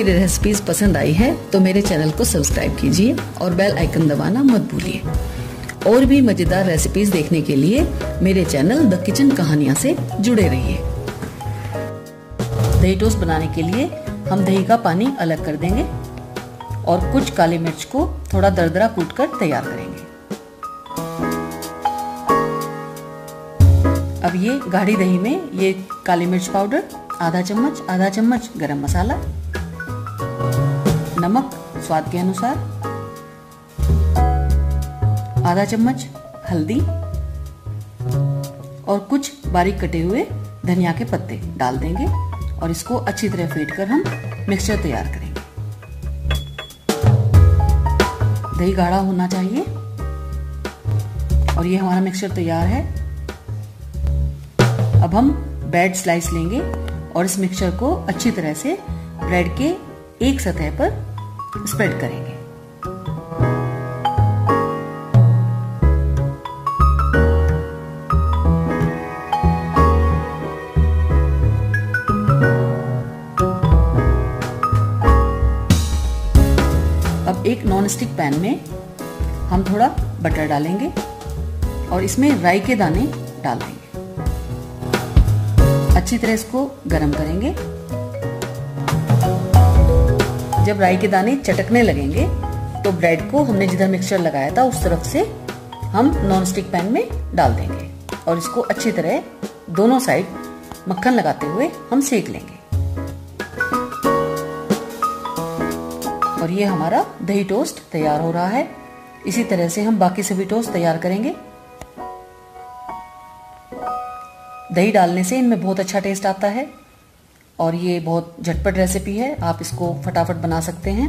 मेरी रेसिपीज पसंद आई है तो मेरे चैनल को सब्सक्राइब कीजिए और बेल आइकन दबाना मत भूलिए। और भी मजेदार रेसिपीज देखने के लिए मेरे चैनल द किचन कहानियां से जुड़े रहिए। दही टोस्ट बनाने के लिए हम दही का पानी अलग कर देंगे और कुछ काली मिर्च को थोड़ा दरदरा कूटकर तैयार करेंगे। अब ये गाढ़ी दही में ये काली मिर्च पाउडर आधा चम्मच गरम मसाला, नमक स्वाद के अनुसार, आधा चम्मच हल्दी और कुछ बारीक कटे हुए धनिया के पत्ते डाल देंगे और इसको अच्छी तरह फेंट कर हम मिक्सचर तैयार करेंगे। दही गाढ़ा होना चाहिए और ये हमारा मिक्सचर तैयार है। अब हम ब्रेड स्लाइस लेंगे और इस मिक्सचर को अच्छी तरह से ब्रेड के एक सतह पर स्प्रेड करेंगे। अब एक नॉन स्टिक पैन में हम थोड़ा बटर डालेंगे और इसमें राई के दाने डाल देंगे। अच्छी तरह इसको गरम करेंगे। जब राई के दाने चटकने लगेंगे तो ब्रेड को हमने जिधर मिक्सचर लगाया था उस तरफ से हम नॉन स्टिक पैन में डाल देंगे और इसको अच्छी तरह दोनों साइड मक्खन लगाते हुए हम सेक लेंगे। और ये हमारा दही टोस्ट तैयार हो रहा है। इसी तरह से हम बाकी सभी टोस्ट तैयार करेंगे। दही डालने से इनमें बहुत अच्छा टेस्ट आता है और ये बहुत झटपट रेसिपी है। आप इसको फटाफट बना सकते हैं,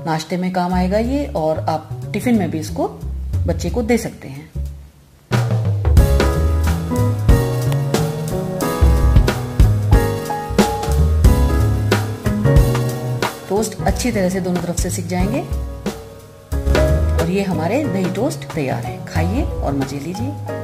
नाश्ते में काम आएगा ये, और आप टिफिन में भी इसको बच्चे को दे सकते हैं। टोस्ट अच्छी तरह से दोनों तरफ से सिक जाएंगे और ये हमारे दही टोस्ट तैयार है। खाइए और मजे लीजिए।